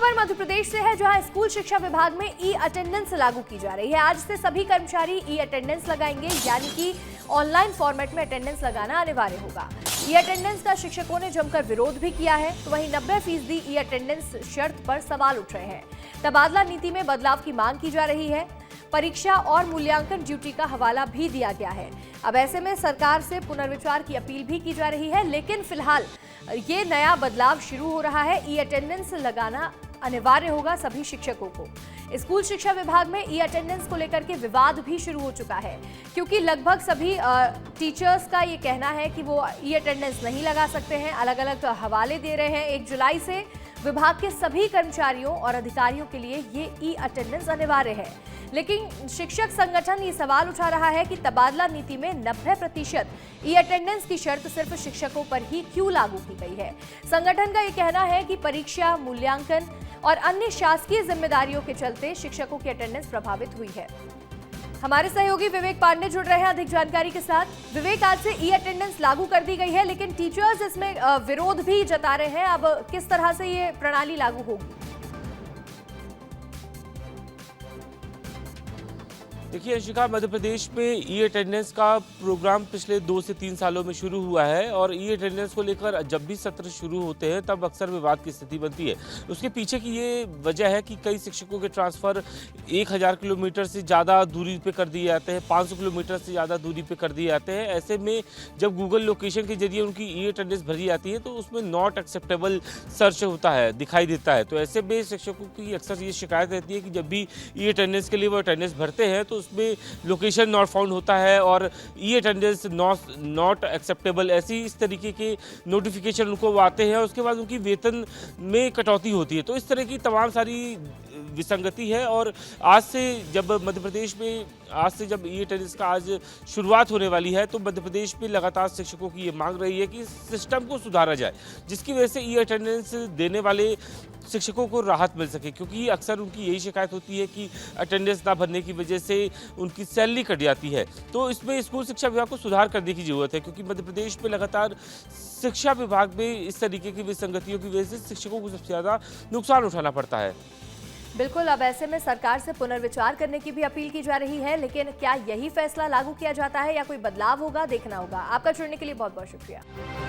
खबर मध्य प्रदेश से है, जहां स्कूल शिक्षा विभाग में ई अटेंडेंस लागू की जा रही है। आज से सभी कर्मचारी ई अटेंडेंस लगाएंगे, यानी कि ऑनलाइन फॉर्मेट में अटेंडेंस लगाना अनिवार्य होगा। ई अटेंडेंस का शिक्षकों ने जमकर विरोध भी किया है, तो वहीं 90% ई अटेंडेंस शर्त पर सवाल उठ रहे हैं। तबादला नीति में बदलाव की मांग की जा रही है। परीक्षा और मूल्यांकन ड्यूटी का हवाला भी दिया गया है। अब ऐसे में सरकार से पुनर्विचार की अपील भी की जा रही है, लेकिन फिलहाल ये नया बदलाव शुरू हो रहा है। ई अटेंडेंस लगाना अनिवार्य होगा सभी शिक्षकों को। स्कूल शिक्षा विभाग में ई अटेंडेंस को लेकर के विवाद भी शुरू हो चुका है, क्योंकि लगभग सभी टीचर्स का ये कहना है कि वो ई अटेंडेंस नहीं लगा सकते हैं। अलग अलग हवाले दे रहे हैं। 1 जुलाई से विभाग के सभी कर्मचारियों और अधिकारियों के लिए ये ई अटेंडेंस अनिवार्य है, लेकिन शिक्षक संगठन ये सवाल उठा रहा है कि तबादला नीति में 90% ई अटेंडेंस की शर्त सिर्फ शिक्षकों पर ही क्यों लागू की गई है। संगठन का ये कहना है कि परीक्षा, मूल्यांकन और अन्य शासकीय जिम्मेदारियों के चलते शिक्षकों की अटेंडेंस प्रभावित हुई है। हमारे सहयोगी विवेक पांडे जुड़ रहे हैं अधिक जानकारी के साथ। विवेक, आज से ई अटेंडेंस लागू कर दी गई है, लेकिन टीचर्स इसमें विरोध भी जता रहे हैं। अब किस तरह से ये प्रणाली लागू होगी? देखिए अंशिका, मध्य प्रदेश में ई अटेंडेंस का प्रोग्राम पिछले 2 से 3 सालों में शुरू हुआ है और ई अटेंडेंस को लेकर जब भी सत्र शुरू होते हैं तब अक्सर विवाद की स्थिति बनती है। उसके पीछे की ये वजह है कि कई शिक्षकों के ट्रांसफ़र 1000 किलोमीटर से ज़्यादा दूरी पे कर दिए जाते हैं, 500 किलोमीटर से ज़्यादा दूरी पे कर दिए जाते हैं। ऐसे में जब गूगल लोकेशन के जरिए उनकी ई अटेंडेंस भरी जाती है तो उसमें नॉट एक्सेप्टेबल सर्च होता है, दिखाई देता है। तो ऐसे में शिक्षकों की अक्सर ये शिकायत रहती है कि जब भी ई अटेंडेंस के लिए वो अटेंडेंस भरते हैं तो उसमें लोकेशन नॉट फाउंड होता है और ई अटेंडेंस नॉट एक्सेप्टेबल, ऐसी इस तरीके के नोटिफिकेशन उनको आते हैं। उसके बाद उनकी वेतन में कटौती होती है। तो इस तरह की तमाम सारी विसंगति है और आज से जब ई अटेंडेंस का आज शुरुआत होने वाली है तो मध्य प्रदेश में लगातार शिक्षकों की ये मांग रही है कि सिस्टम को सुधारा जाए, जिसकी वजह से ई अटेंडेंस देने वाले शिक्षकों को राहत मिल सके, क्योंकि अक्सर उनकी यही शिकायत होती है कि अटेंडेंस ना भरने की वजह से उनकी सैलरी कट जाती है। तो इसमें स्कूल शिक्षा विभाग को सुधार करने की जरूरत है, क्योंकि मध्य प्रदेश में लगातार शिक्षा विभाग में इस तरीके की विसंगतियों की वजह से शिक्षकों को सबसे ज़्यादा नुकसान उठाना पड़ता है। बिल्कुल, अब ऐसे में सरकार से पुनर्विचार करने की भी अपील की जा रही है, लेकिन क्या यही फैसला लागू किया जाता है या कोई बदलाव होगा, देखना होगा। आपका जुड़ने के लिए बहुत बहुत शुक्रिया।